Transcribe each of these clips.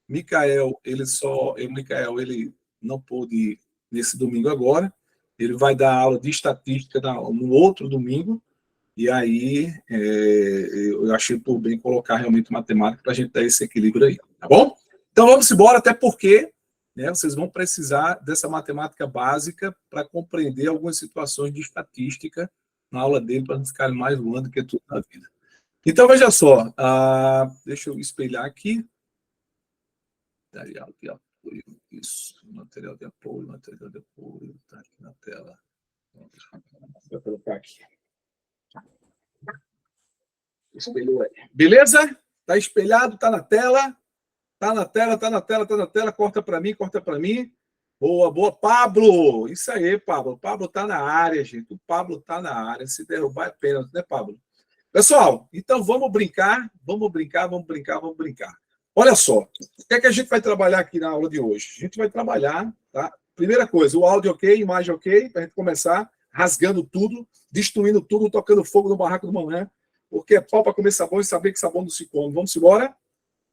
Micael, ele não pôde ir nesse domingo agora. Ele vai dar aula de estatística no outro domingo. E aí eu achei por bem colocar realmente matemática para a gente dar esse equilíbrio aí, tá bom? Então vamos embora, até porque vocês vão precisar dessa matemática básica para compreender algumas situações de estatística na aula dele, para não ficar mais voando que é tudo na vida. Então, veja só, deixa eu espelhar aqui. Material de apoio, isso, material de apoio, está aqui na tela. Vou colocar aqui. Espelhou aí. Beleza? Está espelhado, está na tela. Está na tela. Corta para mim. Boa. Pablo! Isso aí, Pablo. Pablo está na área, gente. O Pablo está na área. Se derrubar é pênalti, né, Pablo? Pessoal, então vamos brincar. Olha só, o que é que a gente vai trabalhar aqui na aula de hoje? A gente vai trabalhar, tá? Primeira coisa, o áudio ok, imagem ok, para a gente começar rasgando tudo, destruindo tudo, tocando fogo no barraco do Mané, porque é pau para comer sabão e saber que sabão não se come. Vamos embora?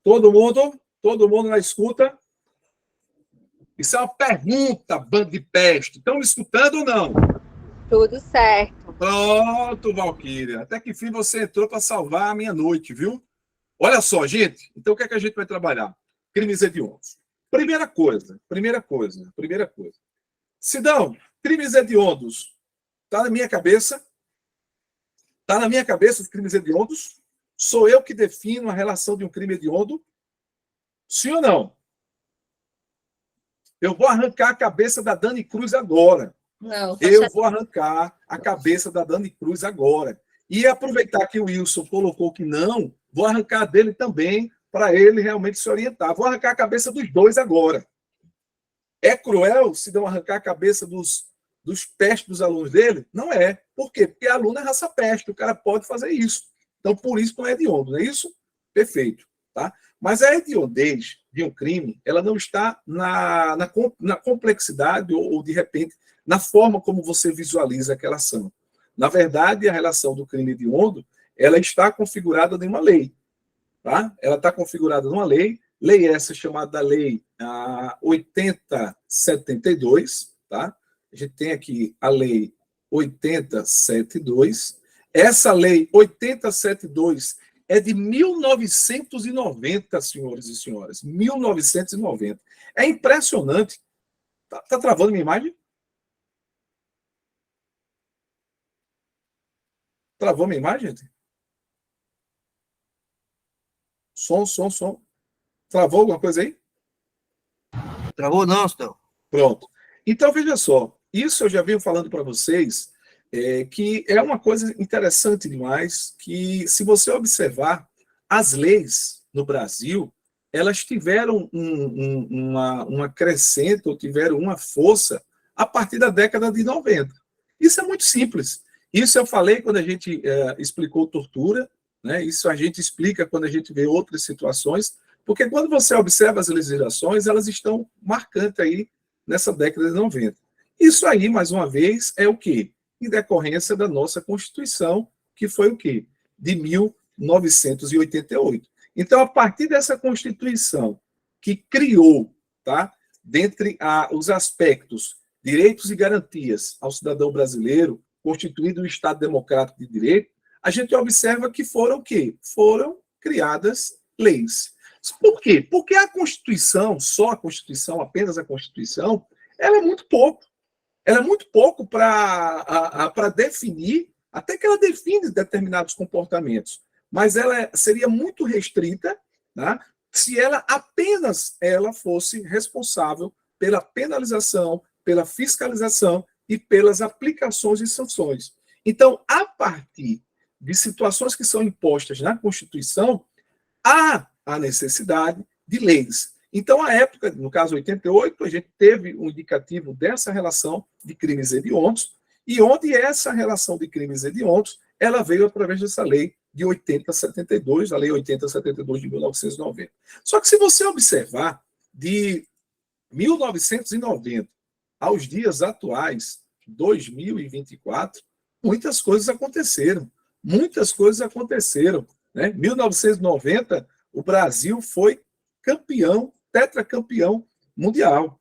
Todo mundo na escuta? Isso é uma pergunta, bando de peste. Estão me escutando ou não? Tudo certo. Pronto, Valquíria. Até que enfim você entrou para salvar a minha noite, viu? Olha só, gente. Então, o que é que a gente vai trabalhar? Crimes hediondos. Primeira coisa. Sidão, crimes hediondos. Está na minha cabeça? Está na minha cabeça os crimes hediondos? Sou eu que defino a relação de um crime hediondo? Sim ou não? Eu vou arrancar a cabeça da Dani Cruz agora. Não. Eu vou arrancar a cabeça da Dani Cruz agora. E aproveitar que o Wilson colocou que não, vou arrancar dele também, para ele realmente se orientar. Vou arrancar a cabeça dos dois agora. É cruel se não arrancar a cabeça dos pestes dos alunos dele? Não é. Por quê? Porque aluno é raça peste, o cara pode fazer isso. Então, por isso não é hediondo, não é isso? Perfeito. Tá? Mas a hediondez de um crime, ela não está na complexidade ou, de repente, na forma como você visualiza aquela ação. Na verdade, a relação do crime hediondo, ela está configurada em uma lei. Tá? Ela está configurada numa lei essa chamada Lei 8072, tá? A gente tem aqui a Lei 8072. Essa Lei 8072 é de 1990, senhores e senhoras. 1990. É impressionante. Tá travando minha imagem? Travou minha imagem, gente? Som. Travou alguma coisa aí? Travou não, Sidão. Pronto. Então, veja só. Isso eu já venho falando para vocês, que é uma coisa interessante demais, que se você observar, as leis no Brasil, elas tiveram uma crescente, ou tiveram uma força a partir da década de 90. Isso é muito simples. Isso eu falei quando a gente explicou tortura, né? Isso a gente explica quando a gente vê outras situações, porque quando você observa as legislações, elas estão marcantes aí nessa década de 90. Isso aí, mais uma vez, é o quê? Em decorrência da nossa Constituição, que foi o quê? De 1988. Então, a partir dessa Constituição, que criou, tá, dentre os aspectos, direitos e garantias ao cidadão brasileiro, constituído um Estado democrático de direito, a gente observa que foram o quê? Foram criadas leis. Por quê? Porque a Constituição, só a Constituição, apenas a Constituição, ela é muito pouco. Ela é muito pouco para definir, até que ela define determinados comportamentos, mas ela seria muito restrita, né, se apenas ela fosse responsável pela penalização, pela fiscalização e pelas aplicações e sanções. Então, a partir de situações que são impostas na Constituição, há a necessidade de leis. Então, à época, no caso 88, a gente teve um indicativo dessa relação de crimes hediondos, e onde essa relação de crimes hediondos, ela veio através dessa lei de 8072, a lei 8072 de 1990. Só que se você observar, de 1990 aos dias atuais, 2024, muitas coisas aconteceram. Né? 1990, o Brasil foi campeão tetracampeão mundial.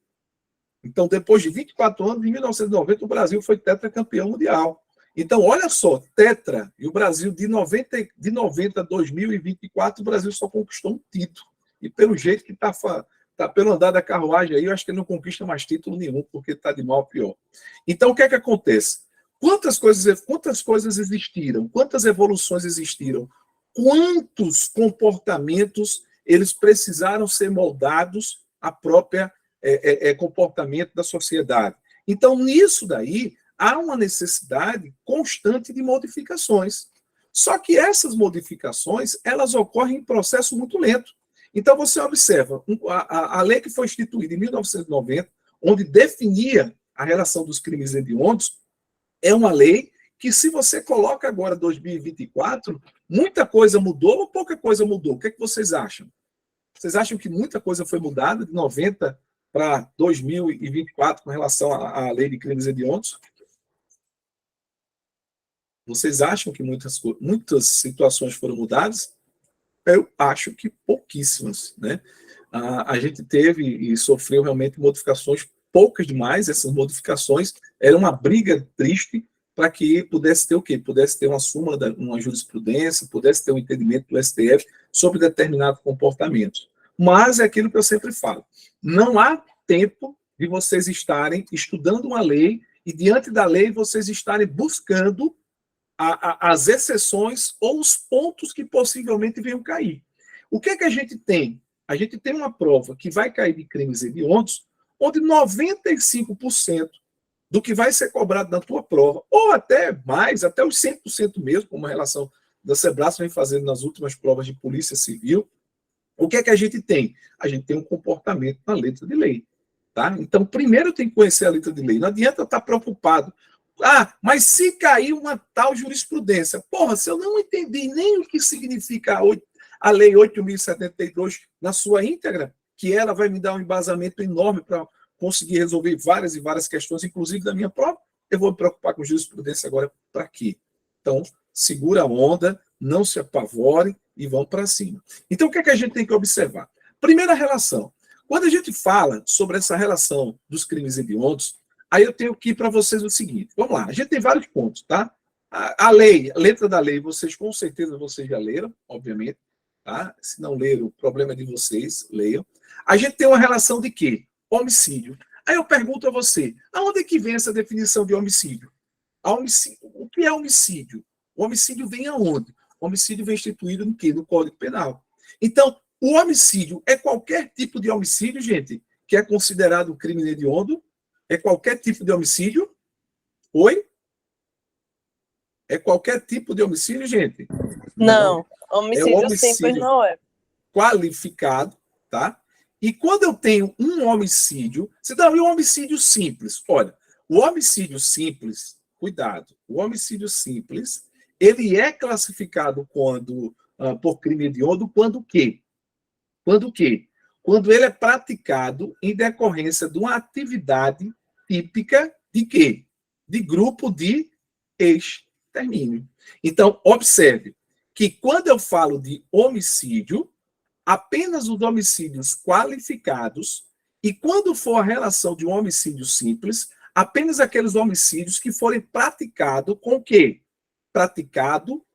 Então, depois de 24 anos, em 1990, o Brasil foi tetracampeão mundial. Então, olha só, tetra, e o Brasil de 90 a 2024, o Brasil só conquistou um título. E pelo jeito que está pelo andar da carruagem aí, eu acho que ele não conquista mais título nenhum, porque está de mal a pior. Então, o que é que acontece? Quantas coisas existiram? Quantas evoluções existiram? Quantos comportamentos eles precisaram ser moldados à própria comportamento da sociedade? Então, nisso daí, há uma necessidade constante de modificações. Só que essas modificações, elas ocorrem em processo muito lento. Então, você observa, a lei que foi instituída em 1990, onde definia a relação dos crimes hediondos, é uma lei que, se você coloca agora 2024, muita coisa mudou ou pouca coisa mudou? O que é que vocês acham? Vocês acham que muita coisa foi mudada de 90 para 2024 com relação à lei de crimes hediondos? Vocês acham que muitas situações foram mudadas? Eu acho que pouquíssimas, né? A gente teve e sofreu realmente modificações poucas demais. Essas modificações eram uma briga triste para que pudesse ter o quê? Pudesse ter uma súmula, uma jurisprudência, pudesse ter um entendimento do STF sobre determinados comportamentos. Mas é aquilo que eu sempre falo. Não há tempo de vocês estarem estudando uma lei e, diante da lei, vocês estarem buscando as exceções ou os pontos que possivelmente venham cair. O que é que a gente tem? A gente tem uma prova que vai cair de crimes hediondos, onde 95% do que vai ser cobrado na tua prova, ou até mais, até os 100% mesmo, como a relação da Sebrae vem fazendo nas últimas provas de polícia civil, o que é que a gente tem? A gente tem um comportamento na letra de lei. Tá? Então, primeiro tem que conhecer a letra de lei. Não adianta estar preocupado. Mas se cair uma tal jurisprudência, porra, se eu não entendi nem o que significa a Lei 8.072 na sua íntegra, que ela vai me dar um embasamento enorme para conseguir resolver várias e várias questões, inclusive da minha prova, eu vou me preocupar com jurisprudência agora para quê? Então, segura a onda, não se apavore e vão para cima. Então, o que é que a gente tem que observar? Primeira relação. Quando a gente fala sobre essa relação dos crimes hediondos, aí eu tenho que ir para vocês o seguinte. Vamos lá, a gente tem vários pontos, tá? A lei, a letra da lei, vocês com certeza vocês já leram, obviamente, tá? Se não leram, o problema é de vocês, leiam. A gente tem uma relação de quê? Homicídio. Aí eu pergunto a você, aonde é que vem essa definição de homicídio? O que é homicídio? O homicídio vem aonde? O homicídio vem instituído no quê? No Código Penal. Então, o homicídio é qualquer tipo de homicídio, gente, que é considerado crime hediondo. É qualquer tipo de homicídio? Oi? É qualquer tipo de homicídio, gente? Não, homicídio, é homicídio simples não é. Qualificado, tá? E quando eu tenho um homicídio, você dá um homicídio simples. Olha, o homicídio simples, cuidado, o homicídio simples, ele é classificado por crime hediondo quando o quê? Quando o quê? Quando ele é praticado em decorrência de uma atividade típica de quê? De grupo de extermínio. Então, observe que quando eu falo de homicídio, apenas os homicídios qualificados, e quando for a relação de um homicídio simples, apenas aqueles homicídios que forem praticados com o quê? Praticado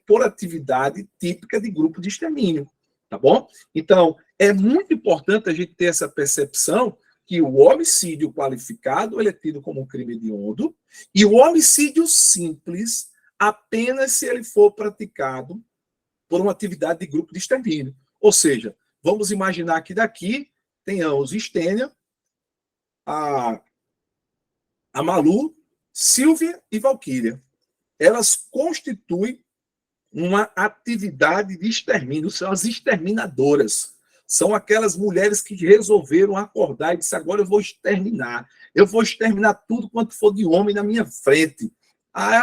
por atividade típica de grupo de extermínio. Tá bom? Então, é muito importante a gente ter essa percepção que o homicídio qualificado ele é tido como um crime hediondo e o homicídio simples apenas se ele for praticado por uma atividade de grupo de extermínio. Ou seja, vamos imaginar que daqui tenhamos Estênia, a Malu, Silvia e Valquíria. Elas constituem uma atividade de extermínio, são as exterminadoras. São aquelas mulheres que resolveram acordar e disseram, agora eu vou exterminar tudo quanto for de homem na minha frente.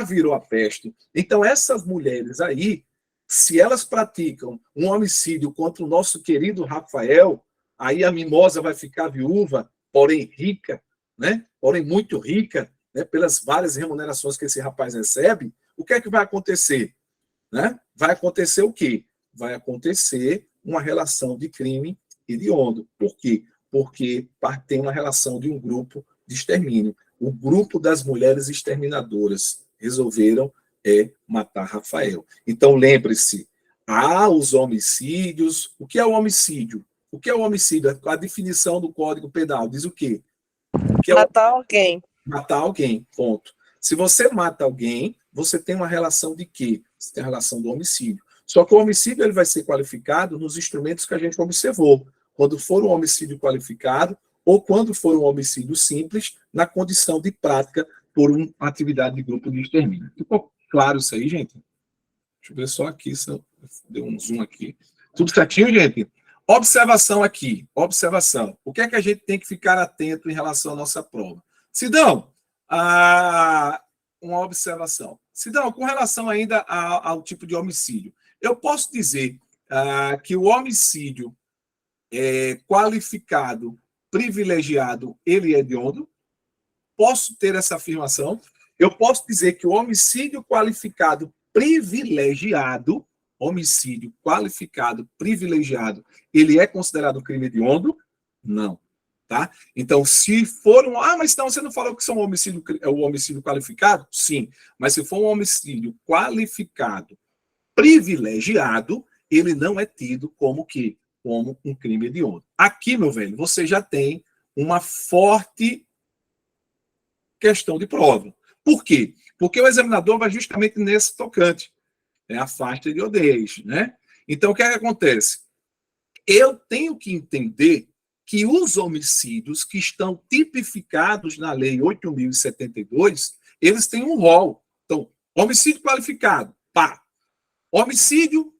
Virou a peste. Então, essas mulheres aí, se elas praticam um homicídio contra o nosso querido Rafael, aí a mimosa vai ficar viúva, porém rica, né? Porém muito rica, né? Pelas várias remunerações que esse rapaz recebe, o que é que vai acontecer? Né? Vai acontecer o quê? Vai acontecer uma relação de crime hediondo. Por quê? Porque tem uma relação de um grupo de extermínio. O grupo das mulheres exterminadoras resolveram matar Rafael. Então, lembre-se, há os homicídios. O que é o homicídio? O que é o homicídio? A definição do Código Penal diz o quê? Matar alguém. Matar alguém, ponto. Se você mata alguém, você tem uma relação de quê? Você tem a relação do homicídio. Só que o homicídio ele vai ser qualificado nos instrumentos que a gente observou. Quando for um homicídio qualificado ou quando for um homicídio simples, na condição de prática por uma atividade de grupo de extermínio. Ficou claro isso aí, gente? Deixa eu ver só aqui, se eu dei um zoom aqui. Tudo certinho, gente? Observação aqui, observação. O que é que a gente tem que ficar atento em relação à nossa prova? Sidão, uma observação. Sidão, com relação ainda ao tipo de homicídio, eu posso dizer que o homicídio qualificado, privilegiado, ele é hediondo? Posso ter essa afirmação? Eu posso dizer que o homicídio qualificado privilegiado, ele é considerado crime hediondo? Não. Tá? Então, se for mas não, você não falou que são o homicídio qualificado? Sim. Mas se for um homicídio qualificado privilegiado, ele não é tido como que? Como um crime hediondo. Aqui, meu velho, você já tem uma forte questão de prova. Por quê? Porque o examinador vai justamente nesse tocante. Afasta de odeias, né? Então, o que é que acontece? Eu tenho que entender que os homicídios que estão tipificados na Lei 8.072, eles têm um rol. Então, homicídio qualificado, pá. Homicídio,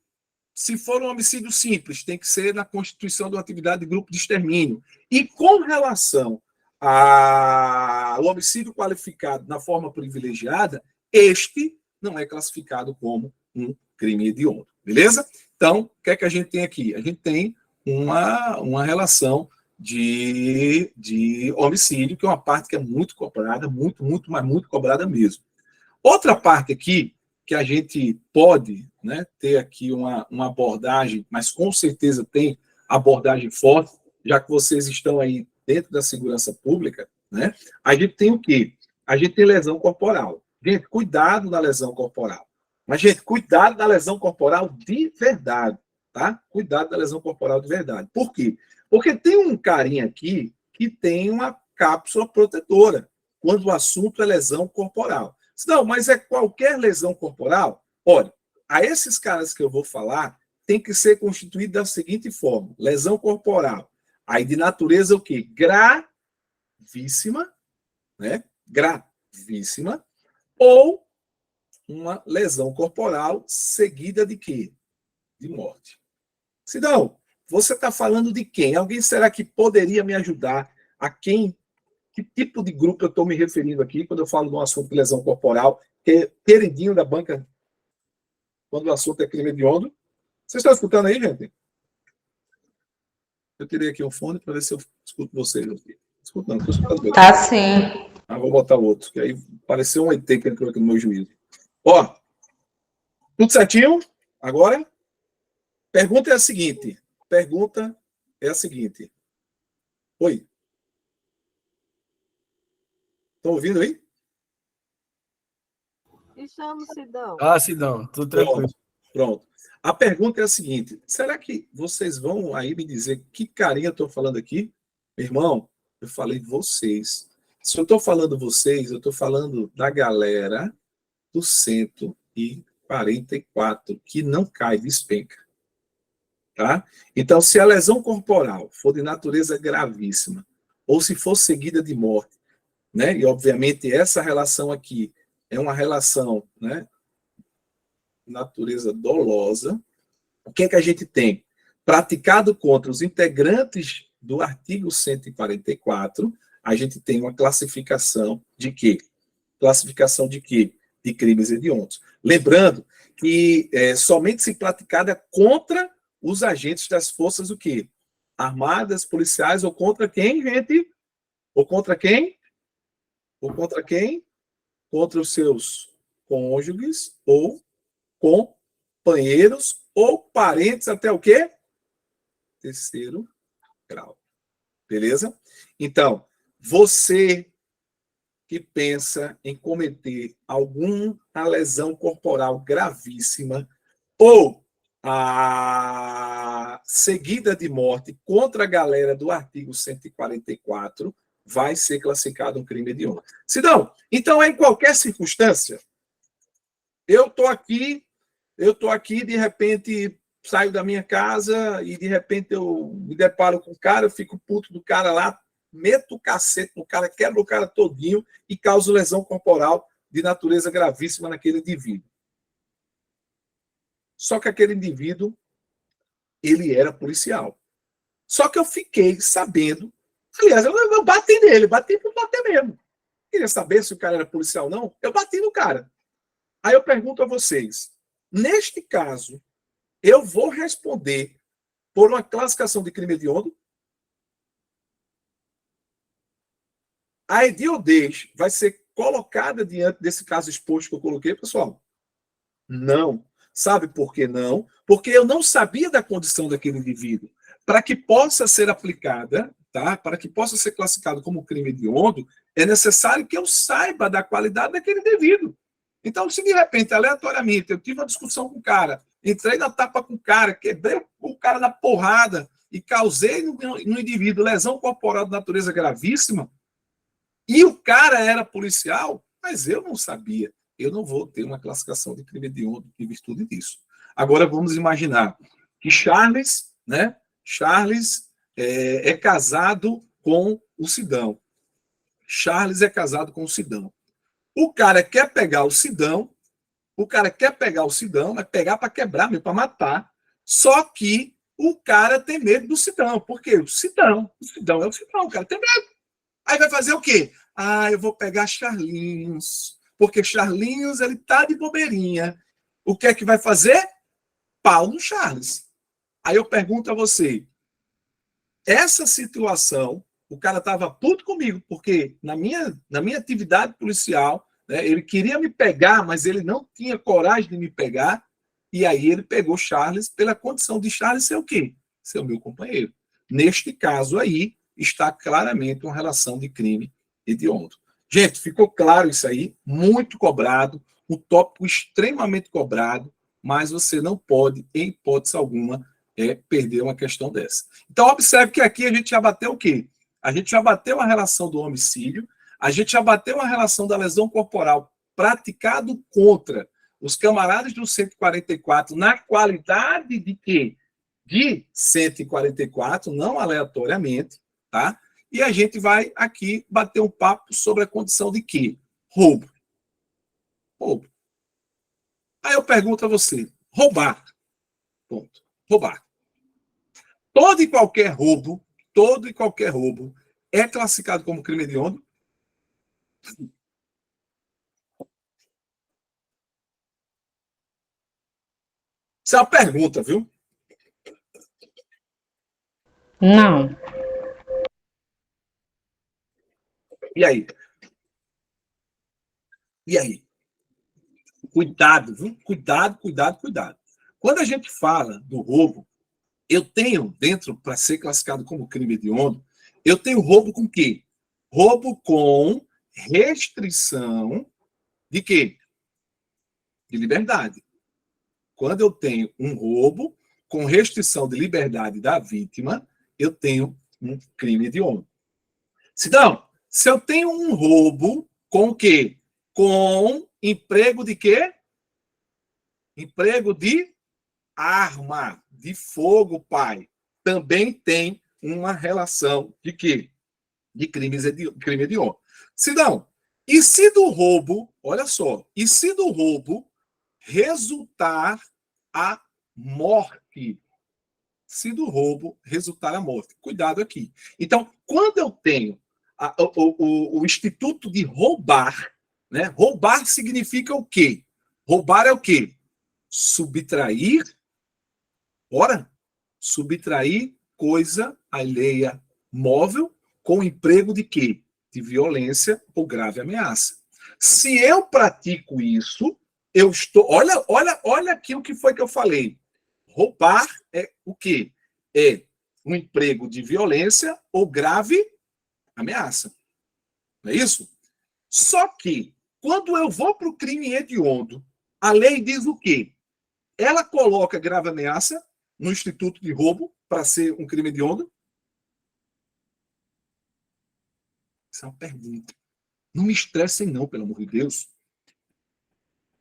se for um homicídio simples, tem que ser na constituição de uma atividade de grupo de extermínio. E com relação ao homicídio qualificado na forma privilegiada, este não é classificado como um crime hediondo. Beleza? Então, o que é que a gente tem aqui? A gente tem uma relação de homicídio, que é uma parte que é muito cobrada, muito, mas muito cobrada mesmo. Outra parte aqui, que a gente pode, né, ter aqui uma abordagem, mas com certeza tem abordagem forte, já que vocês estão aí dentro da segurança pública, né, a gente tem o quê? A gente tem lesão corporal. Gente, cuidado da lesão corporal. Mas, gente, cuidado da lesão corporal de verdade, tá? Cuidado da lesão corporal de verdade. Por quê? Porque tem um carinha aqui que tem uma cápsula protetora, quando o assunto é lesão corporal. Não, mas é qualquer lesão corporal? Olha, a esses caras que eu vou falar, tem que ser constituído da seguinte forma: lesão corporal. Aí de natureza o quê? Gravíssima, né? Gravíssima, ou uma lesão corporal seguida de quê? De morte. Sidão, você está falando de quem? Alguém será que poderia me ajudar? A quem? Que tipo de grupo eu estou me referindo aqui quando eu falo de um assunto de lesão corporal, que é queridinho da banca, quando o assunto é crime hediondo? Vocês estão escutando aí, gente? Eu tirei aqui um fone para ver se eu escuto vocês. Escuto não, estou escutando. Tá sim. Vou botar outro, que aí pareceu um ET que entrou aqui no meu juízo. Ó, tudo certinho? Agora, pergunta é a seguinte. Oi. Estão ouvindo aí? Estamos, Sidão. Sidão, tudo tranquilo. Pronto. A pergunta é a seguinte: será que vocês vão aí me dizer que carinha eu estou falando aqui? Meu irmão, eu falei vocês. Se eu estou falando vocês, eu estou falando da galera do 144, que não cai, despenca. Tá? Então, se a lesão corporal for de natureza gravíssima, ou se for seguida de morte, né? E, obviamente, essa relação aqui é uma relação, né, natureza dolosa. O que é que a gente tem? Praticado contra os integrantes do artigo 144, a gente tem uma classificação de quê? Classificação de quê? De crimes hediondos. Lembrando que somente se praticada contra os agentes das forças o quê? Armadas, policiais, ou contra quem, gente? Ou contra quem? Ou contra quem? Contra os seus cônjuges ou companheiros ou parentes até o quê? Terceiro grau. Beleza? Então, você que pensa em cometer alguma lesão corporal gravíssima ou a seguida de morte contra a galera do artigo 144, vai ser classificado um crime hediondo. Se não, então em qualquer circunstância, eu estou aqui, de repente saio da minha casa e de repente eu me deparo com o cara, eu fico puto do cara lá, meto o cacete no cara, quebro o cara todinho e causo lesão corporal de natureza gravíssima naquele indivíduo. Só que aquele indivíduo, ele era policial. Só que eu fiquei sabendo, aliás, eu bati nele, bati por bater mesmo. Queria saber se o cara era policial ou não, eu bati no cara. Aí eu pergunto a vocês, neste caso, eu vou responder por uma classificação de crime hediondo? A hediondez vai ser colocada diante desse caso exposto que eu coloquei, pessoal? Não. Sabe por que não? Porque eu não sabia da condição daquele indivíduo. Para que possa ser aplicada, tá? Para que possa ser classificado como crime hediondo, é necessário que eu saiba da qualidade daquele indivíduo. Então, se de repente, aleatoriamente, eu tive uma discussão com o cara, entrei na tapa com o cara, quebrei o cara na porrada e causei no indivíduo lesão corporal de natureza gravíssima, e o cara era policial, mas eu não sabia. Eu não vou ter uma classificação de crime hediondo em virtude disso. Agora vamos imaginar que Charles, né? Charles é casado com o Sidão. Charles é casado com o Sidão. O cara quer pegar o Sidão, vai pegar para quebrar, mesmo para matar. Só que o cara tem medo do Sidão. Por quê? O Sidão é o Sidão, o cara tem medo. Aí vai fazer o quê? Eu vou pegar Charlinhos, porque Charlinhos, ele tá de bobeirinha. O que é que vai fazer? Pau no Charles. Aí eu pergunto a você, essa situação, o cara tava puto comigo, porque na minha atividade policial, né, ele queria me pegar, mas ele não tinha coragem de me pegar, e aí ele pegou Charles pela condição de Charles ser o quê? Ser o meu companheiro. Neste caso aí, está claramente uma relação de crime hediondo. Gente, ficou claro isso aí? Muito cobrado, um tópico extremamente cobrado, mas você não pode, em hipótese alguma, perder uma questão dessa. Então, observe que aqui a gente já bateu o quê? A gente já bateu a relação do homicídio, a gente já bateu a relação da lesão corporal praticado contra os camaradas do 144 na qualidade de quê? De 144, não aleatoriamente, tá? E a gente vai aqui bater um papo sobre a condição de quê? Roubo. Roubo. Aí eu pergunto a você, roubar. Ponto. Roubar. Todo e qualquer roubo é classificado como crime hediondo? Isso é uma pergunta, viu? Não. E aí? E aí? Cuidado, viu? Cuidado. Quando a gente fala do roubo, eu tenho dentro, para ser classificado como crime hediondo, eu tenho roubo com quê? Roubo com restrição de quê? De liberdade. Quando eu tenho um roubo com restrição de liberdade da vítima, eu tenho um crime hediondo. Então, se eu tenho um roubo com o quê? Com emprego de quê? Emprego de arma, de fogo, pai. Também tem uma relação de quê? De crime hediondo. Se não, e se do roubo, olha só, e se do roubo resultar a morte? Se do roubo resultar a morte. Cuidado aqui. Então, quando eu tenho o instituto de roubar, né? Roubar significa o quê? Roubar é o quê? Subtrair, subtrair coisa alheia móvel com emprego de quê? De violência ou grave ameaça. Se eu pratico isso, eu estou... Olha aqui o que foi que eu falei. Roubar é o quê? É um emprego de violência ou grave ameaça. Não é isso? Só que, quando eu vou para o crime hediondo, a lei diz o quê? Ela coloca grave ameaça no Instituto de Roubo para ser um crime hediondo? Essa é uma pergunta. Não me estressem, não, pelo amor de Deus.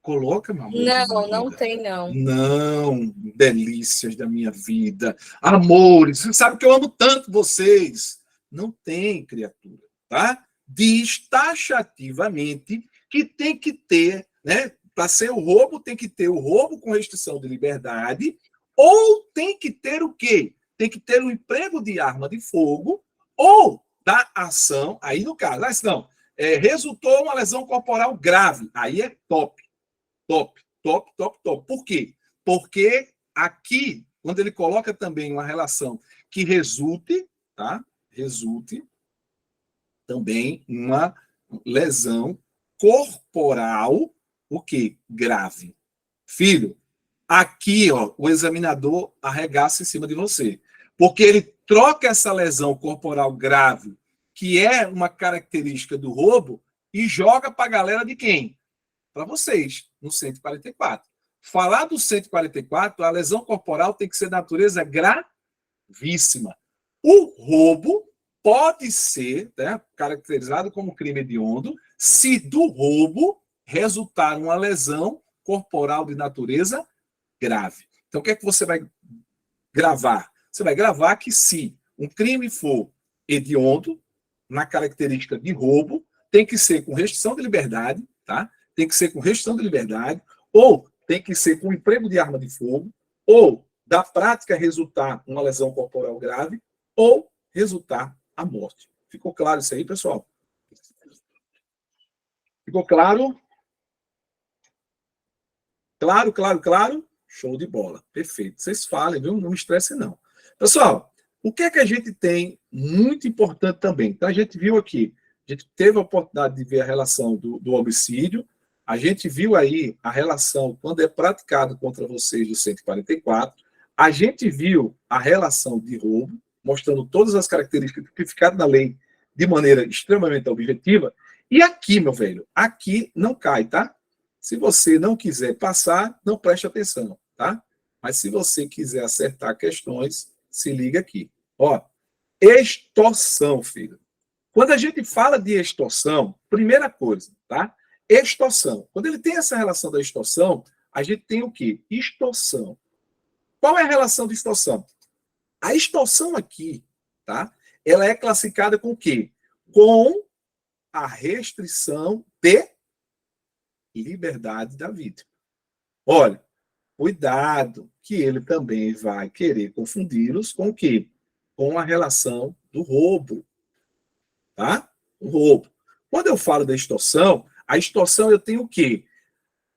Coloca, meu amor. Não, não tem, não. Não, delícias da minha vida. Amores, você sabe que eu amo tanto vocês. Não tem, criatura, tá? Diz taxativamente que tem que ter, né? Para ser o roubo, tem que ter o roubo com restrição de liberdade, ou tem que ter o quê? Tem que ter o emprego de arma de fogo, ou da ação, aí no caso, não, resultou uma lesão corporal grave, aí é top. Top, top, top, top. Por quê? Porque aqui, quando ele coloca também uma relação que resulte, tá? Resulte também uma lesão corporal, o quê? Grave. Filho, aqui, ó, o examinador arregaça em cima de você. Porque ele troca essa lesão corporal grave, que é uma característica do roubo, e joga para a galera de quem? Para vocês, no 144. Falar do 144, a lesão corporal tem que ser de natureza gravíssima. O roubo pode ser, né, caracterizado como crime hediondo se do roubo resultar uma lesão corporal de natureza grave. Então, o que é que você vai gravar? Você vai gravar que se um crime for hediondo, na característica de roubo, tem que ser com restrição de liberdade, tá? Tem que ser com restrição de liberdade, ou tem que ser com emprego de arma de fogo, ou da prática resultar uma lesão corporal grave, ou resultar a morte. Ficou claro isso aí, pessoal? Ficou claro? Claro, claro, claro? Show de bola. Perfeito. Vocês falem, viu? Não me estressem, não. Pessoal, o que é que a gente tem muito importante também? Então, a gente viu aqui, a gente teve a oportunidade de ver a relação do homicídio, a gente viu aí a relação quando é praticado contra vocês do 144, a gente viu a relação de roubo, mostrando todas as características tipificadas na lei de maneira extremamente objetiva, e aqui, meu velho, aqui não cai, tá? Se você não quiser passar, não preste atenção, tá? Mas se você quiser acertar questões, se liga aqui. Ó, extorsão, filho. Quando a gente fala de extorsão, primeira coisa, tá? Extorsão. Quando ele tem essa relação da extorsão, a gente tem o quê? Extorsão. Qual é a relação de extorsão? A extorsão aqui, tá? Ela é classificada com o quê? Com a restrição de liberdade da vítima. Olha, cuidado, que ele também vai querer confundi-los com o quê? Com a relação do roubo, tá? O roubo. Quando eu falo da extorsão, a extorsão eu tenho o quê?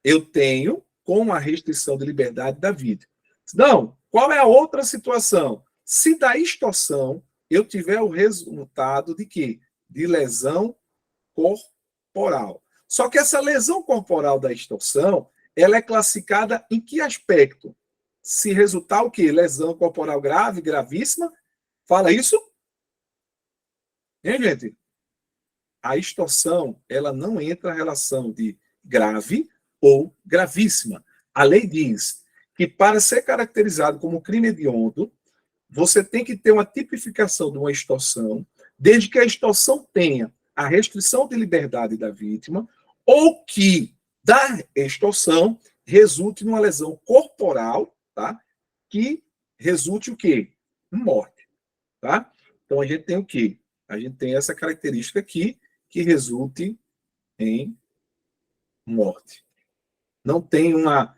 Eu tenho com a restrição de liberdade da vítima. Não, qual é a outra situação? Se da extorsão eu tiver o resultado de quê? De lesão corporal. Só que essa lesão corporal da extorsão, ela é classificada em que aspecto? Se resultar o quê? Lesão corporal grave, gravíssima? Fala isso? Hein, gente? A extorsão, ela não entra na relação de grave ou gravíssima. A lei diz que para ser caracterizado como crime hediondo, você tem que ter uma tipificação de uma extorsão, desde que a extorsão tenha a restrição de liberdade da vítima, ou que da extorsão resulte numa lesão corporal, tá? Que resulte o quê? Morte, tá? Então a gente tem o quê? A gente tem essa característica aqui que resulte em morte. Não tem uma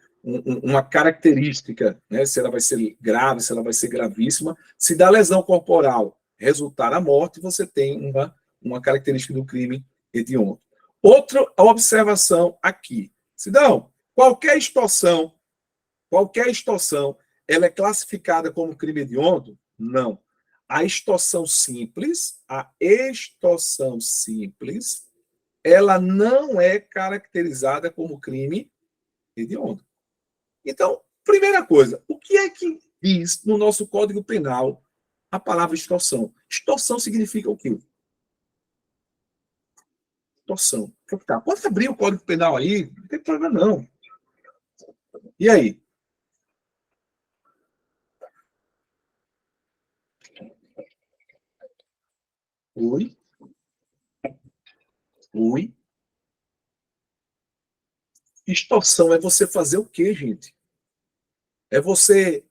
característica, né? Se ela vai ser grave, se ela vai ser gravíssima. Se da lesão corporal resultar a morte, você tem uma característica do crime hediondo. Outra observação aqui. Sidão, qualquer extorsão, ela é classificada como crime hediondo? Não. A extorsão simples, ela não é caracterizada como crime hediondo. Então, primeira coisa, o que é que diz no nosso Código Penal a palavra extorsão. Extorsão significa o quê? Extorsão. Tá. Pode abrir o Código Penal aí, não tem problema não. E aí? Oi? Oi? Extorsão é você fazer o quê, gente? É você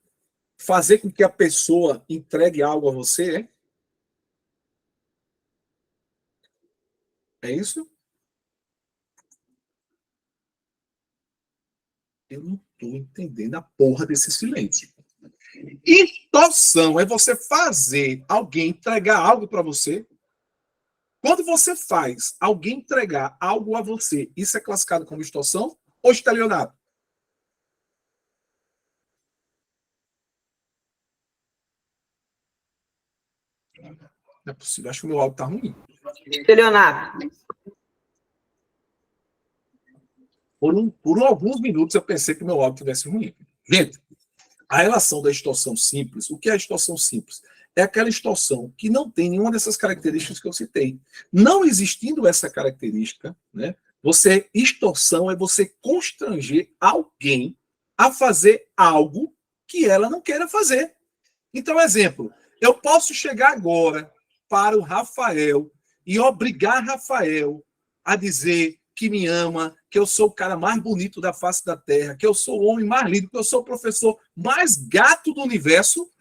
fazer com que a pessoa entregue algo a você, é? É isso? Eu não estou entendendo a porra desse silêncio. Extorsão é você fazer alguém entregar algo para você. Quando você faz alguém entregar algo a você, isso é classificado como extorsão ou estelionato? Não é possível, acho que o meu áudio está ruim. Estelionato. Por alguns minutos eu pensei que o meu áudio estivesse ruim. Gente, a relação da extorsão simples, o que é a extorsão simples? É aquela extorsão que não tem nenhuma dessas características que eu citei. Não existindo essa característica, né, extorsão é você constranger alguém a fazer algo que ela não queira fazer. Então, exemplo, eu posso chegar agora para o Rafael e obrigar Rafael a dizer que me ama, que eu sou o cara mais bonito da face da Terra, que eu sou o homem mais lindo, que eu sou o professor mais gato do universo.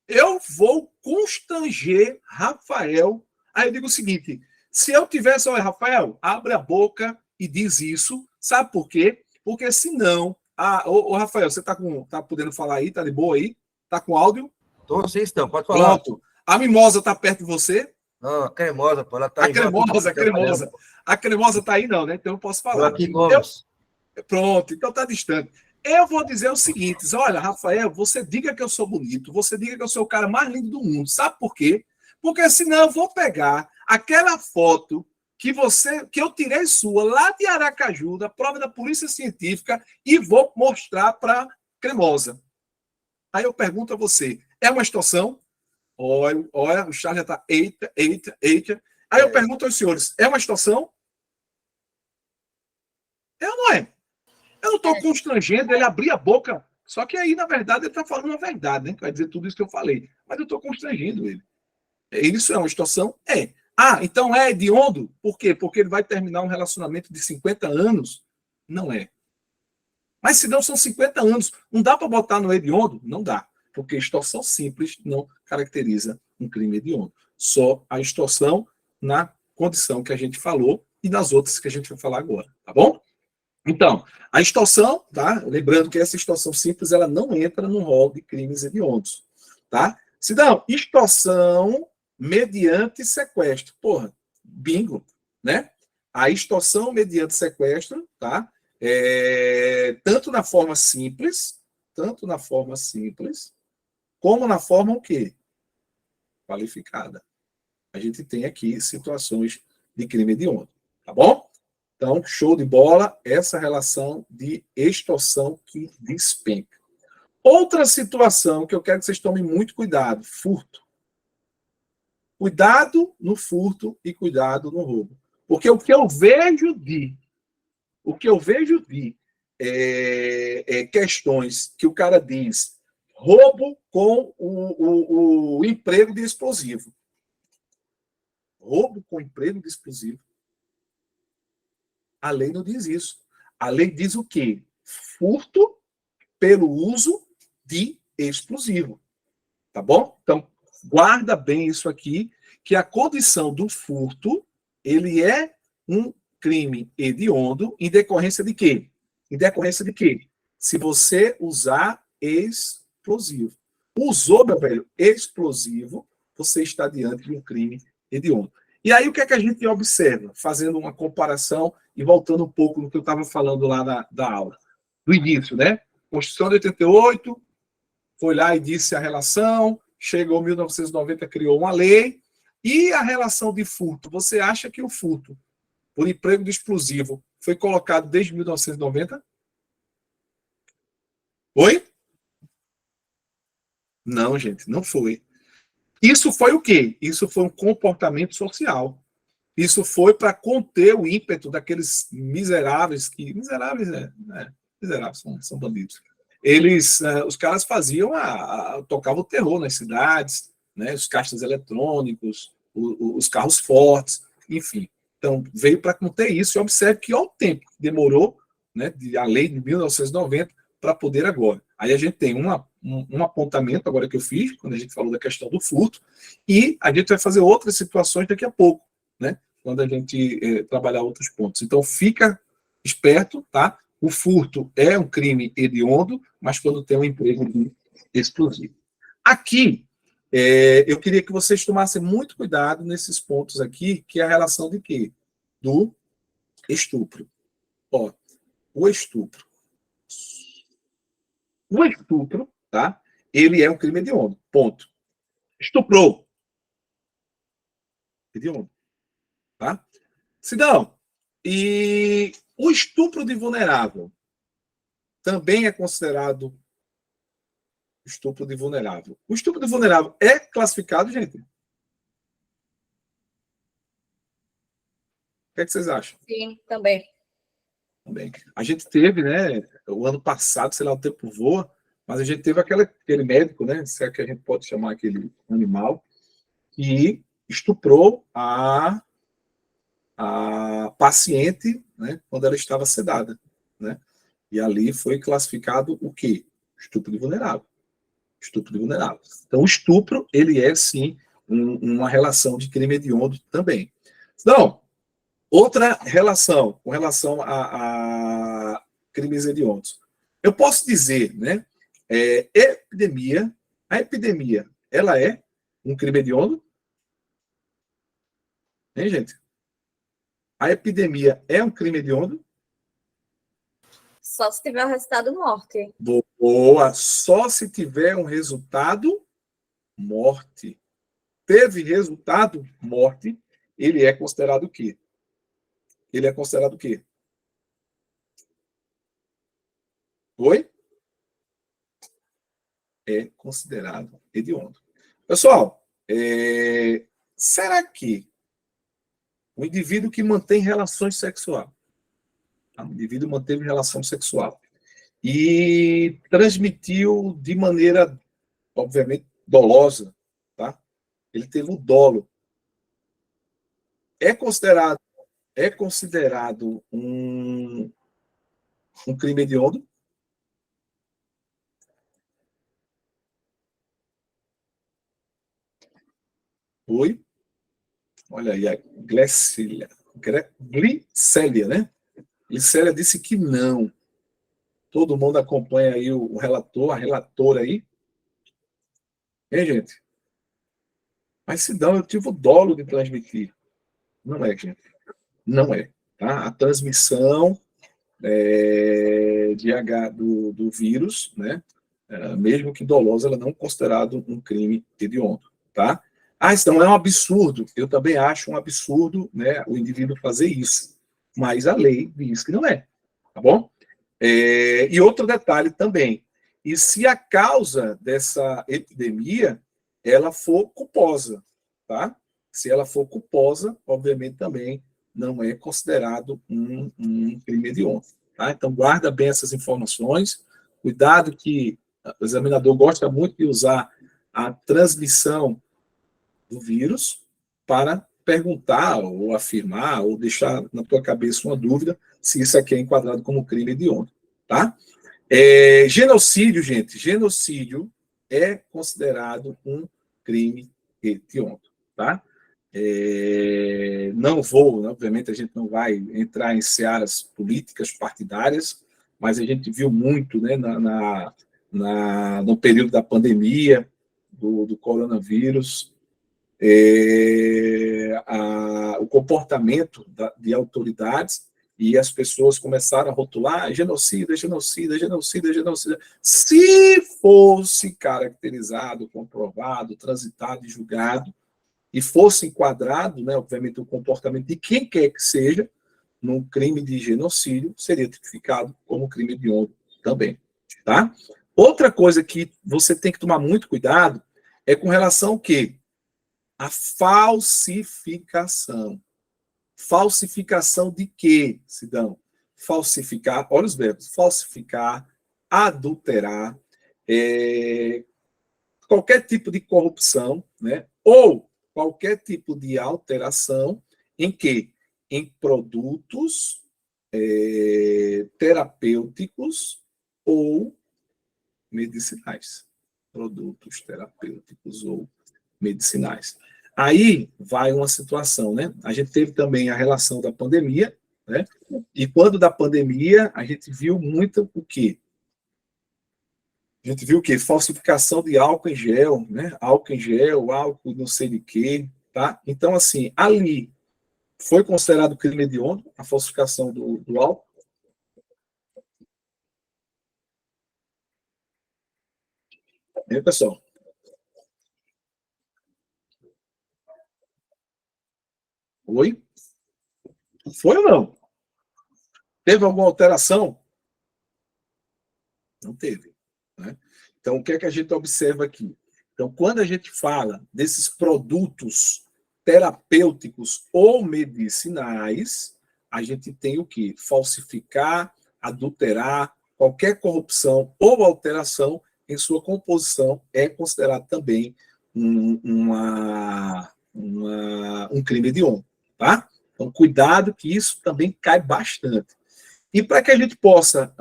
Eu vou constranger Rafael. Aí eu digo o seguinte: se eu tivesse, olha, Rafael, abre a boca e diz isso. Sabe por quê? Porque senão. Ô, Rafael, você tá podendo falar aí? Tá de boa aí? Tá com áudio? Tô, vocês estão, pode falar. Pronto. A Mimosa tá perto de você? Não, a cremosa, pô, ela tá A aí. cremosa, a cremosa. A cremosa tá aí, não, né? Então eu posso falar. Aqui, Gomes. Pronto, então tá distante. Eu vou dizer o seguinte: olha, Rafael, você diga que eu sou bonito, você diga que eu sou o cara mais lindo do mundo. Sabe por quê? Porque senão eu vou pegar aquela foto que eu tirei sua lá de Aracaju, da prova da polícia científica, e vou mostrar para Cremosa. Aí eu pergunto a você: é uma extorsão? Olha, o Charles já está. Eita, eita, eita. Aí eu pergunto aos senhores: é uma extorsão? É ou não é? Eu não estou constrangendo ele a abrir a boca. Só que aí, na verdade, ele está falando a verdade, né? Vai dizer tudo isso que eu falei. Mas eu estou constrangendo ele. Isso é uma extorsão? É. Ah, então é hediondo? Por quê? Porque ele vai terminar um relacionamento de 50 anos? Não é. Mas se não são 50 anos, não dá para botar no hediondo? Não dá. Porque extorsão simples não caracteriza um crime hediondo. Só a extorsão na condição que a gente falou e nas outras que a gente vai falar agora. Tá bom? Então, a extorsão, tá? Lembrando que essa extorsão simples, ela não entra no rol de crimes hediondos, tá? Cidadão, extorsão mediante sequestro. Porra, bingo, né? A extorsão mediante sequestro, tá? Tanto na forma simples, como na forma o quê? Qualificada. A gente tem aqui situações de crime hediondo, tá bom? Então, show de bola, essa relação de extorsão que despenca. Outra situação que eu quero que vocês tomem muito cuidado, furto. Cuidado no furto e cuidado no roubo. Porque o que eu vejo de questões que o cara diz, roubo com o emprego de explosivo. Roubo com emprego de explosivo. A lei não diz isso. A lei diz o quê? Furto pelo uso de explosivo. Tá bom? Então, guarda bem isso aqui, que a condição do furto, ele é um crime hediondo em decorrência de quê? Em decorrência de quê? Se você usar explosivo. Usou, meu velho, explosivo, você está diante de um crime hediondo. E aí, o que é que a gente observa? Fazendo uma comparação e voltando um pouco no que eu estava falando lá da aula, do início, né? Constituição de 88, foi lá e disse a relação, chegou 1990, criou uma lei, e a relação de furto? Você acha que o furto por emprego de explosivo foi colocado desde 1990? Oi? Não, gente, não foi. Isso foi o quê? Isso foi um comportamento social. Isso foi para conter o ímpeto daqueles miseráveis que... Miseráveis, miseráveis, são bandidos. Eles, os caras faziam, tocavam o terror nas cidades, né? Os caixas eletrônicos, os carros fortes, enfim. Então, veio para conter isso. E observe que, ao tempo que demorou, né, a lei de 1990 para poder agora. Aí a gente tem um apontamento, agora que eu fiz, quando a gente falou da questão do furto, e a gente vai fazer outras situações daqui a pouco, né? Quando a gente trabalhar outros pontos. Então, fica esperto, tá? O furto é um crime hediondo, mas quando tem um emprego exclusivo. Aqui, eu queria que vocês tomassem muito cuidado nesses pontos aqui, que é a relação de quê? Do estupro. Ó, o estupro. O estupro, tá? Ele é um crime hediondo. Ponto. Estuprou. Hediondo. Tá? Sidão, e o estupro de vulnerável também é considerado estupro de vulnerável. O estupro de vulnerável é classificado, gente? O que é que vocês acham? Sim, também. Também. A gente teve, né, o ano passado, sei lá, o tempo voa, mas a gente teve aquele médico, né, se é que a gente pode chamar aquele animal, que estuprou a paciente, né, quando ela estava sedada, né? E ali foi classificado o quê? Estupro de vulnerável. Estupro de vulnerável. Então, o estupro, ele é, sim, uma relação de crime hediondo também. Então, outra relação, com relação a crimes hediondos. Eu posso dizer, né, a epidemia, ela é um crime hediondo? Hein, gente? A epidemia é um crime hediondo? Só se tiver o resultado morte. Boa. Só se tiver um resultado morte. Teve resultado morte, ele é considerado o quê? Ele é considerado o quê? Oi? É considerado hediondo. Pessoal, será que o indivíduo que mantém relações sexuais, o indivíduo manteve relação sexual e transmitiu de maneira, obviamente, dolosa, tá? Ele teve o dolo. É considerado um crime hediondo? Oi? Olha aí, a Glicélia, né? Glicélia disse que não. Todo mundo acompanha aí o relator, a relatora aí. Hein, gente? Mas se não, eu tive o dolo de transmitir. Não é, gente. Não é. Tá? A transmissão do vírus, né? Mesmo que dolosa, ela não é considerado um crime hediondo. Tá? Então é um absurdo. Eu também acho um absurdo, né, o indivíduo fazer isso. Mas a lei diz que não é. Tá bom? E outro detalhe também. E se a causa dessa epidemia ela for culposa, tá? Se ela for culposa, obviamente também não é considerado um crime hediondo. Tá? Então, guarda bem essas informações. Cuidado que o examinador gosta muito de usar a transmissão do vírus para perguntar ou afirmar ou deixar na tua cabeça uma dúvida se isso aqui é enquadrado como crime hediondo. Tá? Genocídio, gente. Genocídio é considerado um crime hediondo. Tá? Não vou, obviamente, a gente não vai entrar em searas políticas partidárias, mas a gente viu muito, né, no período da pandemia, do coronavírus, o comportamento de autoridades, e as pessoas começaram a rotular genocida, genocida, genocida, genocida. Se fosse caracterizado, comprovado, transitado e julgado, e fosse enquadrado, né, obviamente, o comportamento de quem quer que seja, num crime de genocídio, seria tipificado como crime hediondo também. Tá? Outra coisa que você tem que tomar muito cuidado é com relação ao quê? A falsificação. Falsificação de quê, Sidão? Falsificar, olha os verbos, falsificar, adulterar, qualquer tipo de corrupção, né? Ou qualquer tipo de alteração em quê? Em produtos terapêuticos ou medicinais. Produtos terapêuticos ou medicinais. Aí vai uma situação, né? A gente teve também a relação da pandemia, né? E quando da pandemia, a gente viu muito o quê? A gente viu o quê? Falsificação de álcool em gel, né? Álcool em gel, álcool não sei de quê, tá? Então, assim, ali foi considerado crime hediondo, a falsificação do álcool. Pessoal? Oi? Foi ou não? Teve alguma alteração? Não teve. Né? Então, o que é que a gente observa aqui? Então, quando a gente fala desses produtos terapêuticos ou medicinais, a gente tem o quê? Falsificar, adulterar, qualquer corrupção ou alteração em sua composição é considerado também um crime hediondo, tá? Então, cuidado que isso também cai bastante. E para que a gente possa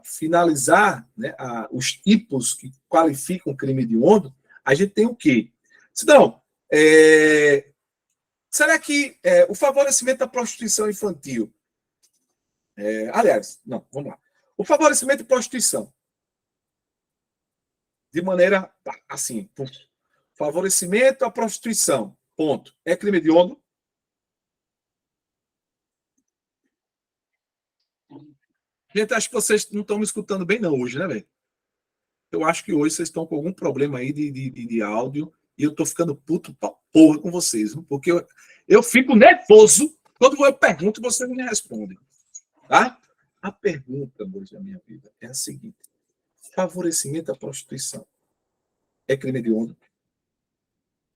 finalizar, né, os tipos que qualificam crime hediondo, a gente tem o quê? Então, será que o favorecimento da prostituição infantil... aliás, não, vamos lá. O favorecimento de prostituição, de maneira assim, favorecimento à prostituição, ponto. É crime hediondo? Gente, acho que vocês não estão me escutando bem não hoje, né, velho? Eu acho que hoje vocês estão com algum problema aí de áudio e eu tô ficando puto pra porra com vocês, viu? Porque eu fico nervoso quando eu pergunto e vocês me respondem, tá? A pergunta, hoje da minha vida, é a seguinte. Favorecimento à prostituição é crime hediondo?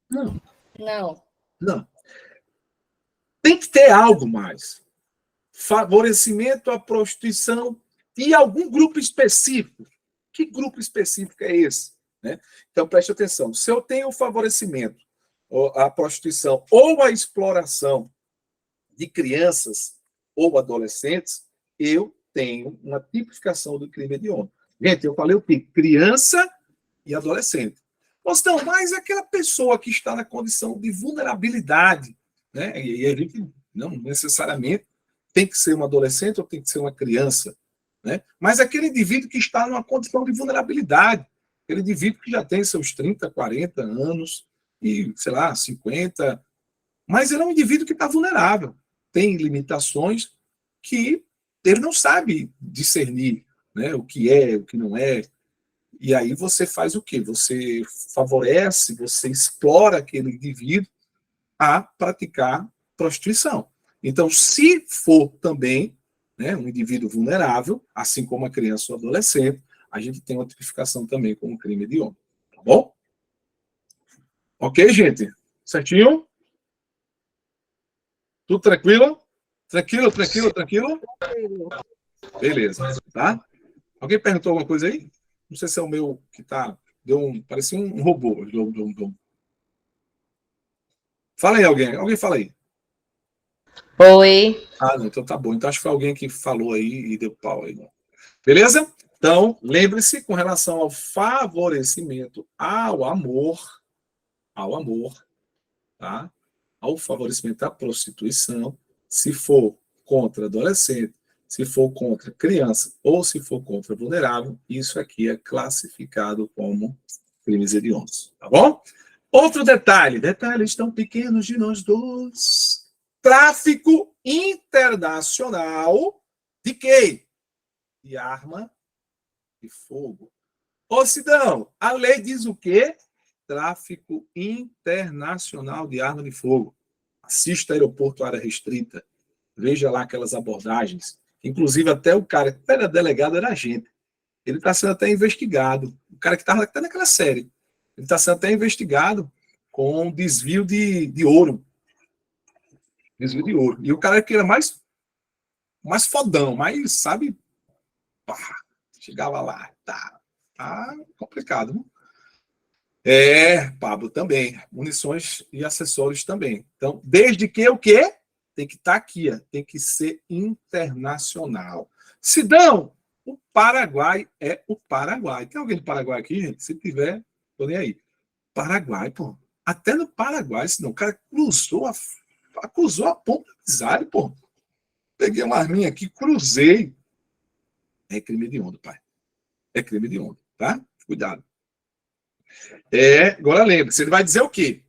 Não. Não. Não. Tem que ter algo mais. Favorecimento à prostituição e algum grupo específico. Que grupo específico é esse? Né? Então, preste atenção. Se eu tenho o favorecimento à prostituição ou à exploração de crianças ou adolescentes, eu tenho uma tipificação do crime hediondo. Gente, eu falei o quê? Criança e adolescente. Então, mas aquela pessoa que está na condição de vulnerabilidade, né? E a gente não necessariamente tem que ser um adolescente ou tem que ser uma criança, né? Mas aquele indivíduo que está numa condição de vulnerabilidade, aquele indivíduo que já tem seus 30, 40 anos e, sei lá, 50, mas ele é um indivíduo que está vulnerável, tem limitações que ele não sabe discernir, né? O que é, o que não é. E aí você faz o quê? Você favorece, você explora aquele indivíduo a praticar prostituição. Então, se for também, né, um indivíduo vulnerável, assim como a criança ou adolescente, a gente tem uma tipificação também como crime hediondo. Tá bom? Ok, gente? Certinho? Tudo tranquilo? Tranquilo? Beleza, tá? Alguém perguntou alguma coisa aí? Não sei se é o meu que tá... parecia um robô. Fala aí, alguém. Alguém fala aí. Oi. Não, então tá bom. Então acho que foi alguém que falou aí e deu pau aí. Beleza? Então, lembre-se, com relação ao favorecimento ao amor, tá? Ao favorecimento da prostituição, se for contra adolescente, se for contra criança ou se for contra vulnerável, isso aqui é classificado como crimes hediondos, tá bom? Outro detalhe, detalhes tão pequenos de nós dois. Tráfico internacional de quê? De arma de fogo. Ô, Sidão, a lei diz o quê? Tráfico internacional de arma de fogo. Assista Aeroporto Área Restrita. Veja lá aquelas abordagens. Inclusive, até o cara que era delegado era a gente. ele está sendo até investigado. O cara que estava até naquela série. Ele está sendo até investigado com desvio de ouro. Desvio de ouro. E o cara que era mais fodão, mais, sabe, pá, chegava lá, tá complicado. Não? Pablo, também. Munições e acessórios também. Então, desde que o quê? Tem que estar aqui, ó, tem que ser internacional. Sidão, o Paraguai é o Paraguai. Tem alguém do Paraguai aqui, gente? Se tiver, tô nem aí. Paraguai, pô. Até no Paraguai, senão o cara acusou a ponta de pô. Peguei uma arminha aqui, cruzei. É crime de onda, pai. É crime de onda, tá? Cuidado. Agora lembre-se, ele vai dizer o quê?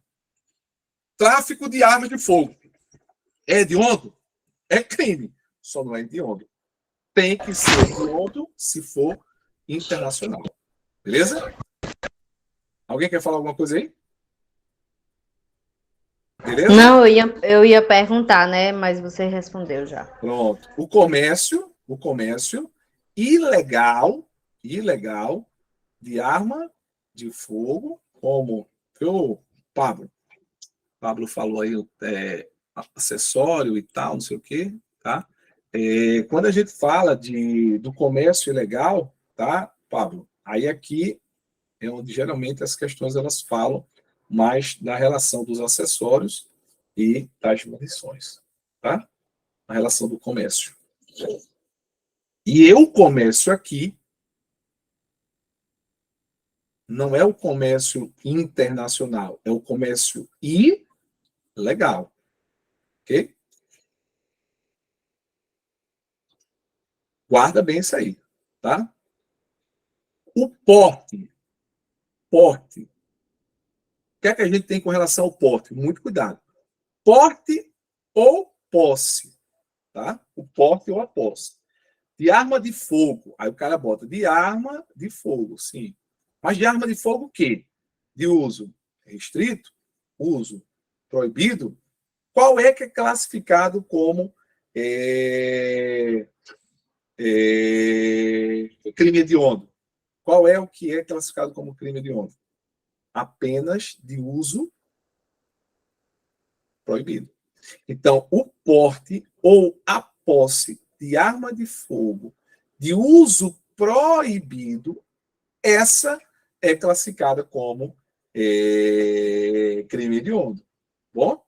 Tráfico de armas de fogo. É hediondo? É crime. Só não é hediondo. Tem que ser hediondo se for internacional. Beleza? Alguém quer falar alguma coisa aí? Beleza? Não, eu ia perguntar, né? Mas você respondeu já. Pronto. O comércio ilegal de arma de fogo, como o Pablo falou aí, acessório e tal, não sei o quê, tá? Quando a gente fala do comércio ilegal, tá, Pablo? Aí aqui é onde geralmente as questões elas falam mais da relação dos acessórios e das munições, tá? A relação do comércio. E o comércio aqui não é o comércio internacional, é o comércio ilegal. Ok? Guarda bem isso aí, tá? O porte. O que é que a gente tem com relação ao porte? Muito cuidado. Porte ou posse, tá? O porte ou a posse. De arma de fogo. Aí o cara bota de arma de fogo, sim. Mas de arma de fogo o quê? De uso restrito? Uso proibido? Qual é que é classificado como crime hediondo? Qual é o que é classificado como crime hediondo? Apenas de uso proibido. Então, o porte ou a posse de arma de fogo de uso proibido, essa é classificada como crime hediondo. Bom?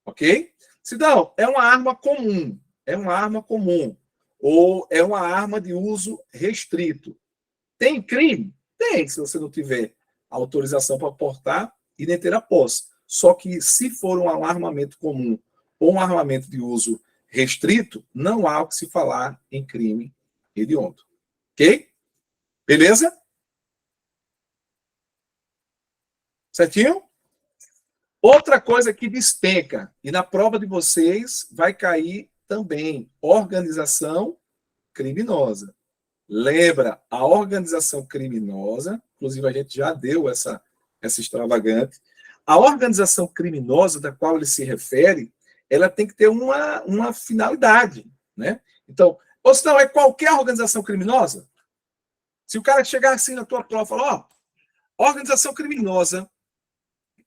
Ok? Sidão, é uma arma comum. É uma arma comum. Ou é uma arma de uso restrito. Tem crime? Tem, se você não tiver autorização para portar e nem ter a posse. Só que se for um armamento comum ou um armamento de uso restrito, não há o que se falar em crime hediondo. Ok? Beleza? Certinho? Outra coisa que despenca, e na prova de vocês vai cair também, organização criminosa. Lembra, a organização criminosa, inclusive a gente já deu essa extravagante, a organização criminosa da qual ele se refere, ela tem que ter uma finalidade, né? Então, ou se não, é qualquer organização criminosa. Se o cara chegar assim na tua prova e falar, organização criminosa,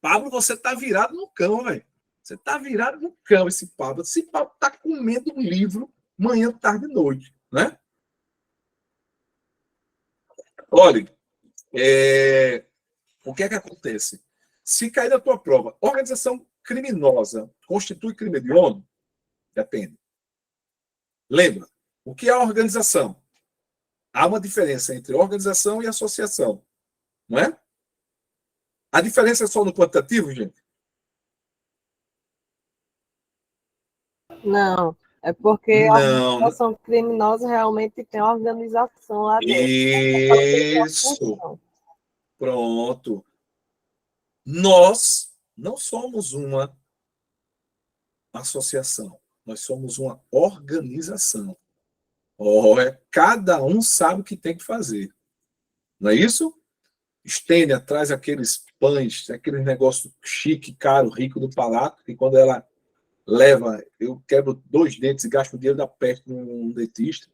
Pablo, você tá virado no cão, velho. Você tá virado no cão, esse Pablo. Esse Pablo tá comendo um livro manhã, tarde e noite, né? Olha, o que é que acontece? Se cair na tua prova, organização criminosa constitui crime hediondo? Depende. Lembra, o que é a organização? Há uma diferença entre organização e associação, não é? A diferença é só no quantitativo, gente? Não, é porque a Não. organização criminosa realmente tem organização lá dentro. Isso. Pronto. Nós não somos uma associação, nós somos uma organização. Cada um sabe o que tem que fazer. Não é isso? Stênia traz aqueles pães, aquele negócio chique, caro, rico do palato, que quando ela leva, eu quebro 2 dentes e gasto o dinheiro da peste num dentista.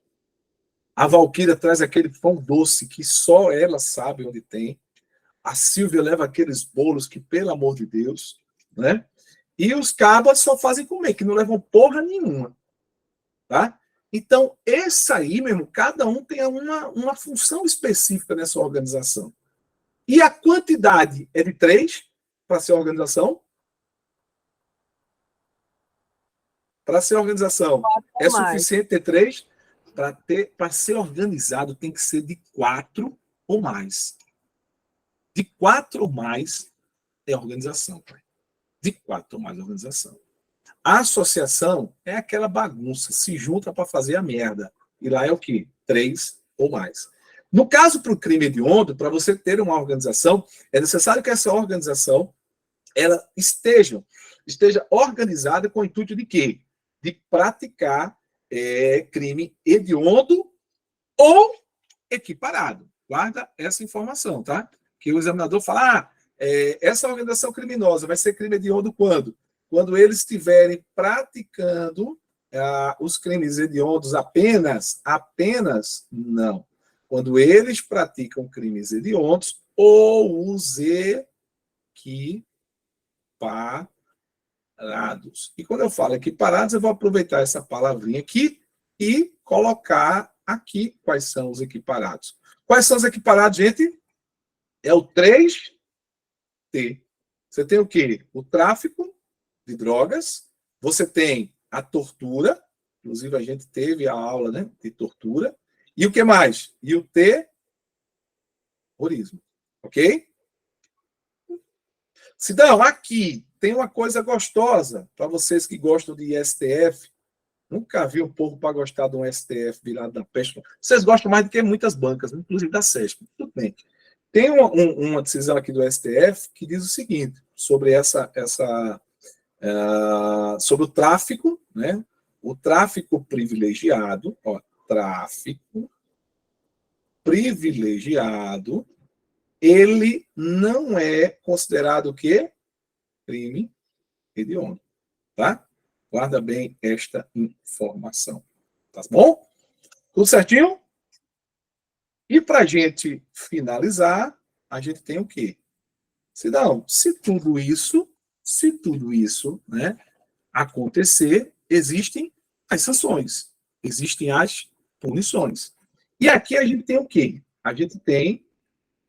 A Valquíria traz aquele pão doce que só ela sabe onde tem. A Silvia leva aqueles bolos que, pelo amor de Deus, né? E os cabas só fazem comer, que não levam porra nenhuma. Tá? Então, esse aí mesmo, cada um tem uma função específica nessa organização. E a quantidade é de 3 para ser organização? Para ser organização, é suficiente ter 3? Para ser organizado, tem que ser de 4 ou mais. De 4 ou mais é organização. De 4 ou mais é organização. A associação é aquela bagunça, se junta para fazer a merda. E lá é o quê? 3 ou mais. No caso para o crime hediondo, para você ter uma organização, é necessário que essa organização ela esteja organizada com o intuito de quê? De praticar crime hediondo ou equiparado. Guarda essa informação, tá? Que o examinador fala, essa organização criminosa vai ser crime hediondo quando? Quando eles estiverem praticando os crimes hediondos apenas, não. Quando eles praticam crimes hediondos ou os equiparados. E quando eu falo equiparados, eu vou aproveitar essa palavrinha aqui e colocar aqui quais são os equiparados. Quais são os equiparados, gente? É o 3T. Você tem o quê? O tráfico de drogas, você tem a tortura, inclusive a gente teve a aula, né, de tortura, e o que mais? E o terrorismo, ok? Sidão, aqui tem uma coisa gostosa para vocês que gostam de STF. Nunca vi um povo para gostar de um STF virado da peste. Vocês gostam mais do que muitas bancas, inclusive da SESP. Tudo bem. Tem uma decisão aqui do STF que diz o seguinte, sobre sobre o tráfico, né? O tráfico privilegiado, tráfico privilegiado, ele não é considerado o quê? Crime hediondo, tá? Guarda bem esta informação, tá bom? Tudo certinho? E para a gente finalizar, a gente tem o quê? Sidão, se tudo isso, né, acontecer, existem as sanções, existem as punições. E aqui a gente tem o quê? A gente tem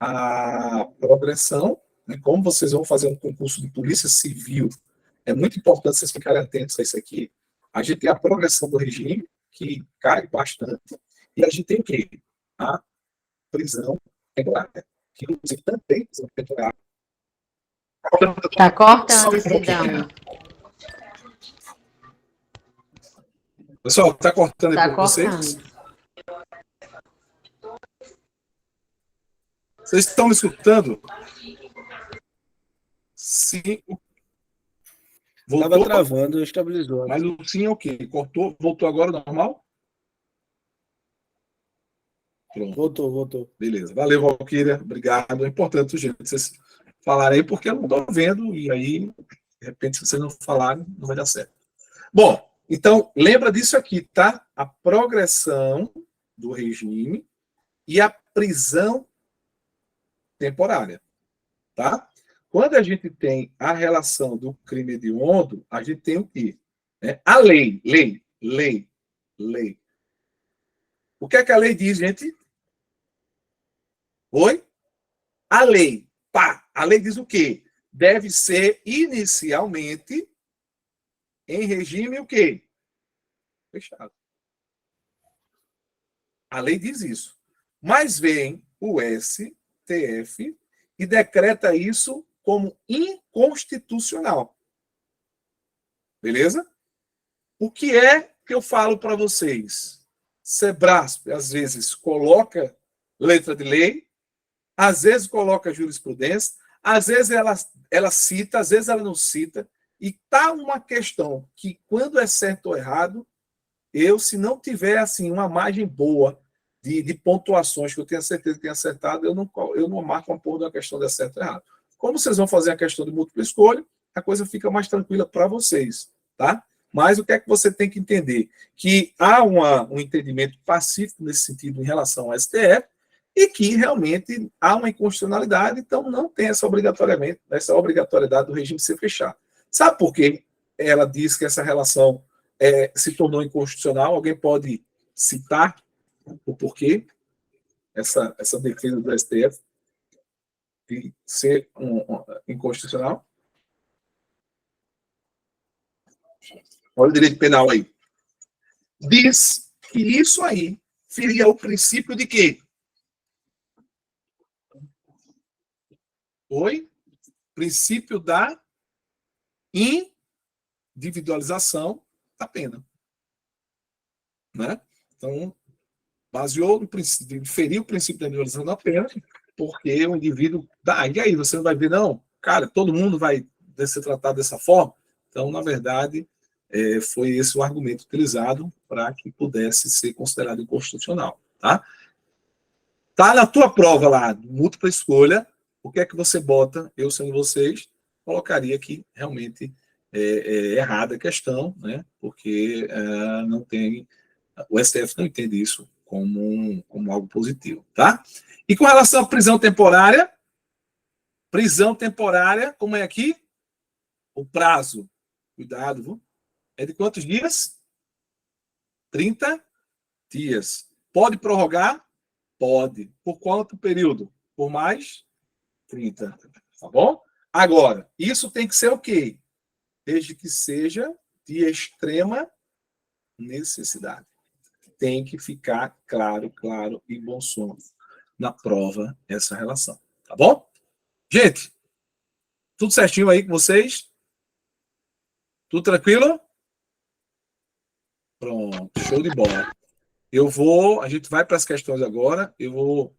a progressão, né, como vocês vão fazer um concurso de polícia civil, é muito importante vocês ficarem atentos a isso aqui. A gente tem a progressão do regime, que cai bastante, e a gente tem o quê? A prisão temporária, que inclusive também prisão temporária. Está cortando, Sidão. Pessoal, está cortando Está aí para vocês? cortando. Vocês estão me escutando? Sim. Estava travando, estabilizou. Mas o sim é o quê? Cortou, voltou agora normal? Pronto. Voltou. Beleza. Valeu, Valquíria. Obrigado. É importante, gente, vocês falarem aí, porque eu não estou vendo, e aí, de repente, se vocês não falarem, não vai dar certo. Bom, então, lembra disso aqui, tá? A progressão do regime e a prisão temporária, tá? Quando a gente tem a relação do crime hediondo, a gente tem o quê? A lei. O que é que a lei diz, gente? Oi? A lei. A lei diz o quê? Deve ser inicialmente em regime o quê? Fechado. A lei diz isso. Mas vem o STF e decreta isso como inconstitucional. Beleza? O que é que eu falo para vocês? Sebrasp, às vezes, coloca letra de lei, às vezes coloca jurisprudência, às vezes ela cita, às vezes ela não cita, e está uma questão que, quando é certo ou errado, se não tiver assim, uma margem boa de pontuações que eu tenho certeza que tenho acertado, eu não marco uma porra da questão de certo ou errado. Como vocês vão fazer a questão de múltipla escolha, a coisa fica mais tranquila para vocês, tá? Mas o que é que você tem que entender? Que há um entendimento pacífico nesse sentido em relação ao STF e que realmente há uma inconstitucionalidade, então não tem essa obrigatoriedade do regime ser fechado. Sabe por quê? Ela diz que essa relação se tornou inconstitucional. Alguém pode citar o porquê? Essa defesa do STF de ser inconstitucional? Olha o direito penal aí. Diz que isso aí feria o princípio de quê? Oi? Princípio da individualização da pena. Né? Então, baseou no princípio, feriu o princípio da individualização da pena, porque o indivíduo. E aí, você não vai ver, não? Cara, todo mundo vai ser tratado dessa forma? Então, na verdade, foi esse o argumento utilizado para que pudesse ser considerado inconstitucional. Tá? Tá na tua prova lá, múltipla escolha, o que é que você bota? Eu, sendo vocês, colocaria que realmente é errada a questão, né? Porque não tem. O STF não entende isso como algo positivo, tá? E com relação à prisão temporária, como é aqui? O prazo, cuidado, viu? É de quantos dias? 30 dias. Pode prorrogar? Pode. Por quanto período? Por mais 30. Tá bom? Agora, isso tem que ser o quê? Desde que seja de extrema necessidade. Tem que ficar claro e bom som na prova essa relação. Tá bom? Gente, tudo certinho aí com vocês? Tudo tranquilo? Pronto, show de bola. A gente vai para as questões agora. Eu vou